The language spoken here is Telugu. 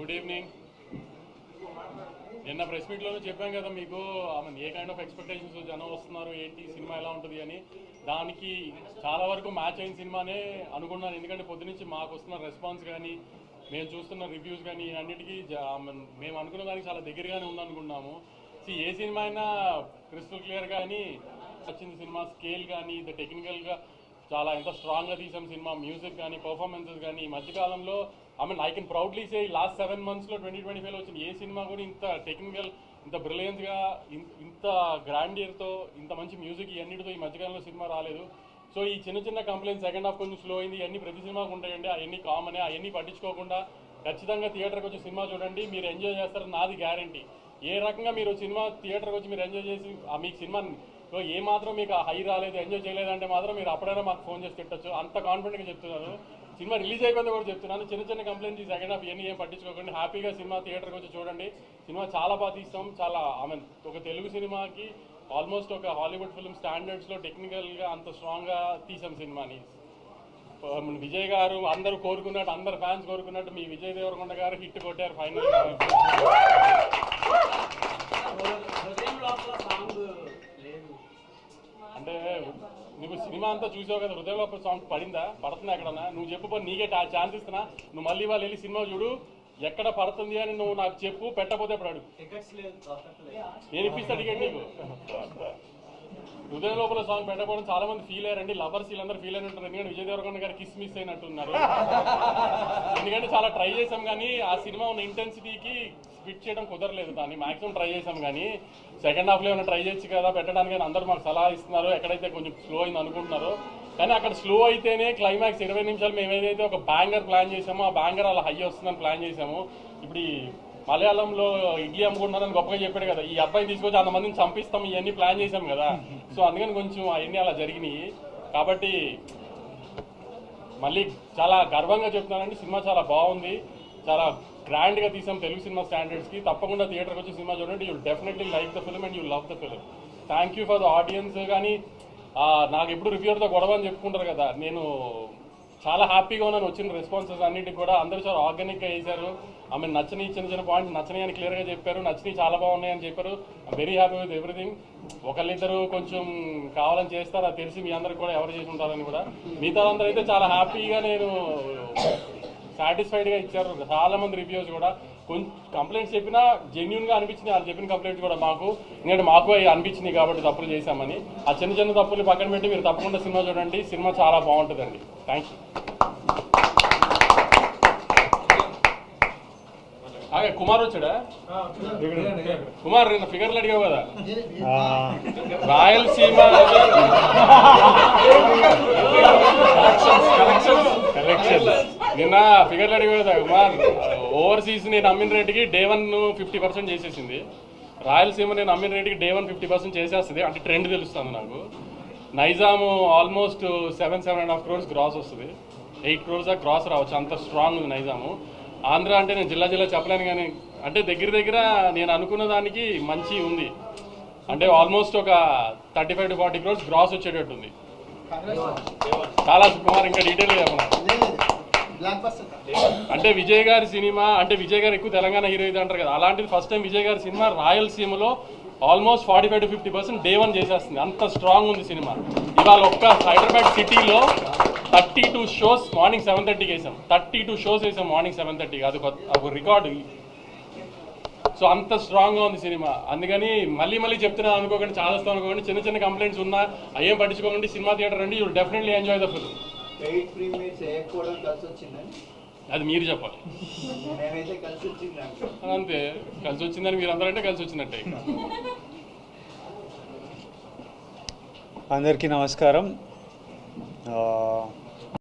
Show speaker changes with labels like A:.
A: Good evening. నిన్న ప్రెస్ మీట్లోనే చెప్పాం కదా మీకు ఏ కైండ్ ఆఫ్ ఎక్స్పెక్టేషన్స్ జనం వస్తున్నారు, ఏంటి సినిమా ఎలా ఉంటుంది అని. దానికి చాలా వరకు మ్యాచ్ అయిన సినిమానే అనుకున్నాను. ఎందుకంటే పొద్దునుంచి మాకు వస్తున్న రెస్పాన్స్ కానీ, మేము చూస్తున్న రివ్యూస్ కానీ అన్నిటికీ మేము అనుకున్న దానికి చాలా దగ్గరగానే ఉందనుకున్నాము. ఏ సినిమా అయినా క్రిస్టల్ క్లియర్ కానీ వచ్చింది. సినిమా స్కేల్ కానీ, ఇది టెక్నికల్గా చాలా ఎంత స్ట్రాంగ్గా తీసాం సినిమా. మ్యూజిక్ కానీ, పర్ఫార్మెన్సెస్ కానీ ఈ మధ్యకాలంలో I can proudly say last 7 monthsలో 2025లో వచ్చిన ఏ సినిమా కూడా ఇంత టెక్నికల్, ఇంత బ్రిలియన్స్గా, ఇంత గ్రాండియర్తో, ఇంత మంచి మ్యూజిక్ ఇవన్నిటితో ఈ మధ్యకాలంలో సినిమా రాలేదు. సో ఈ చిన్న చిన్న కంప్లైంట్స్ సెకండ్ హాఫ్ కొంచెం స్లో అయింది, ఇవన్నీ ప్రతి సినిమాకు ఉంటాయండి. అవన్నీ కామనే. అవన్నీ పట్టించుకోకుండా ఖచ్చితంగా థియేటర్కి వచ్చి సినిమా చూడండి, మీరు ఎంజాయ్ చేస్తారు, నాది గ్యారంటీ. ఏ రకంగా మీరు సినిమా థియేటర్కి వచ్చి మీరు ఎంజాయ్ చేసి మీకు సినిమా ఏ మాత్రం మీకు హై రాలేదు, ఎంజాయ్ చేయలేదంటే మాత్రం మీరు అప్పుడైనా మాకు ఫోన్ చేసి తిట్టచ్చు. అంత కాన్ఫిడెంట్గా చెప్తున్నాను. సినిమా రిలీజ్ అయిపోయింది కూడా చెప్తున్నాను. చిన్న చిన్న కంప్లైంట్స్ ఈ సెకండ్ హాఫ్ ఇవన్నీ ఏం పట్టించుకోకండి. హ్యాపీగా సినిమా థియేటర్కి వచ్చి చూడండి. సినిమా చాలా బాగా తీస్తాం. చాలా ఒక తెలుగు సినిమాకి ఆల్మోస్ట్ ఒక హాలీవుడ్ ఫిల్మ్ స్టాండర్డ్స్లో టెక్నికల్గా అంత స్ట్రాంగ్గా తీసాం సినిమాని. విజయ్ గారు అందరూ కోరుకున్నట్టు, అందరు ఫ్యాన్స్ కోరుకున్నట్టు మీ విజయ్ దేవరకొండ గారు హిట్ కొట్టారు ఫైనల్. అంటే నువ్వు సినిమా అంతా చూసావు కదా, హృదయంలో సాంగ్ పడుతుందా ఎక్కడన్నా? నువ్వు చెప్పు, నీకే ఛాన్స్ ఇస్తున్నా. నువ్వు మళ్ళీ వాళ్ళు వెళ్ళి సినిమా చూడు, ఎక్కడ పడుతుంది అని నువ్వు నాకు చెప్పు. పెట్టకపోతే ఇప్పుడు అడుగు, నేను ఇప్పిస్తా టికెట్ నీకు. హృదయం లోపల సాంగ్ పెట్టకపోవడం చాలా మంది ఫీల్ అయ్యారండి. లవర్స్ వీళ్ళందరూ ఫీల్ అయిన ఉంటారు. ఎందుకంటే విజయ్ దేవరకొండ గారు కిస్ మిస్ అయినట్టున్నారు. ఎందుకంటే చాలా ట్రై చేసాం కానీ ఆ సినిమా ఉన్న ఇంటెన్సిటీకి స్పిట్ చేయడం కుదరలేదు. దాన్ని మాక్సిమం ట్రై చేసాం కానీ సెకండ్ హాఫ్లో ఏమైనా ట్రై చేయొచ్చు కదా పెట్టడానికి అని అందరూ మాకు సలహా ఇస్తున్నారు. ఎక్కడైతే కొంచెం స్లో అయింది అనుకుంటున్నారో, కానీ అక్కడ స్లో అయితేనే క్లైమాక్స్ 20 నిమిషాలు మేము ఏదైతే ఒక బ్యాంగర్ ప్లాన్ చేసామో ఆ బ్యాంగర్ అలా హై వస్తుందని ప్లాన్ చేసాము. ఇప్పుడు మలయాళంలో ఇడ్లీ అమ్ముకుంటున్నారని గొప్పగా చెప్పాడు కదా, ఈ అబ్బాయిని తీసుకొచ్చి అంతమందిని చంపిస్తాం ఇవన్నీ ప్లాన్ చేసాం కదా. సో అందుకని కొంచెం అవన్నీ అలా జరిగినాయి. కాబట్టి మళ్ళీ చాలా గర్వంగా చెప్తున్నానండి, సినిమా చాలా బాగుంది, చాలా గ్రాండ్గా తీసాం తెలుగు సినిమా స్టాండర్డ్స్కి. తప్పకుండా థియేటర్కి వచ్చి సినిమా చూడండి. You definitely like the film and you love the film. Thank you for the audience. కానీ నాకు ఎప్పుడు రివ్యూర్తో గొడవ అని చెప్పుకుంటారు కదా, నేను చాలా హ్యాపీగా ఉన్నాను. వచ్చిన రెస్పాన్సెస్ అన్నిటికి కూడా అందరూ చాలా ఆర్గానిక్గా చేశారు. నచ్చని చిన్న చిన్న పాయింట్స్ నచ్చని అని క్లియర్గా చెప్పారు, నచ్చని చాలా బాగున్నాయని చెప్పారు. I'm very happy with everything. ఒకళ్ళిద్దరు కొంచెం కావాలని చేస్తారు, అది తెలిసి మీ అందరికి కూడా ఎవరు చేసి ఉంటారని కూడా. మిగతా అందరూ అయితే చాలా హ్యాపీగా నేను సాటిస్ఫైడ్గా ఇచ్చారు. చాలా మంది రివ్యూస్ కూడా కొంచెం కంప్లైంట్స్ చెప్పినా జెన్యున్గా అనిపించింది. వాళ్ళు చెప్పిన కంప్లైంట్స్ కూడా మాకు, ఎందుకంటే మాకు అనిపించింది కాబట్టి తప్పులు చేశామని. ఆ చిన్న చిన్న తప్పులు పక్కన పెట్టి మీరు తప్పకుండా సినిమా చూడండి. సినిమా చాలా బాగుంటుందండి. Thank you. కుమార్ వచ్చాడా? కుమార్ నిన్న ఫిగర్లు అడిగావు కదా, రాయలసీమ నిన్న ఫిగర్లు అడిగావు కదా కుమార్. ఓవర్సీస్ నేను అమ్మిన రేటుకి Day 1 50% చేసేసింది. రాయలసీమ నేను అమ్మిన రేటుకి Day 1 50% చేసేస్తుంది. అంటే ట్రెండ్ తెలుస్తుంది నాకు. నైజాము ఆల్మోస్ట్ 7.5 crores గ్రాస్ వస్తుంది. 8 crores గ్రాస్ రావచ్చు, అంత స్ట్రాంగ్ ఉంది నైజాము. ఆంధ్ర అంటే నేను జిల్లా చెప్పలేను కానీ అంటే దగ్గర నేను అనుకున్న దానికి మంచి ఉంది. అంటే ఆల్మోస్ట్ ఒక 35 to 40 crores గ్రాస్ వచ్చేటట్టుంది. చాలా కుమార్ ఇంకా డీటెయిల్గా చెప్పను. అంటే విజయ్ గారి సినిమా, అంటే విజయ్ గారు ఎక్కువ తెలంగాణ హీరో ఇది అంటారు కదా, అలాంటిది ఫస్ట్ టైం విజయ్ గారి సినిమా రాయలసీమలో ఆల్మోస్ట్ 45 to 50% Day 1 చేసేస్తుంది. అంత స్ట్రాంగ్ ఉంది సినిమా. ఇవాళ ఒక్క హైదరాబాద్ సిటీలో 32 shows మార్నింగ్ 7:30కి వేసాం. 32 shows వేసాం మార్నింగ్ 7:30కి. అది ఒక రికార్డు. సో అంత స్ట్రాంగ్గా ఉంది సినిమా. అందుకని మళ్ళీ చెప్తున్నాను అనుకోకండి, చాలా వస్తాం అనుకోకండి. చిన్న చిన్న కంప్లైంట్స్ ఉన్నా అయ్యేం పట్టించుకోకండి. సినిమా థియేటర్ రండి, you definitely enjoy the film. అది మీరు చెప్పాలి. అంతే, కలిసి వచ్చిందని మీరు అందరంటే కలిసి వచ్చినట్టే.
B: అందరికీ నమస్కారం.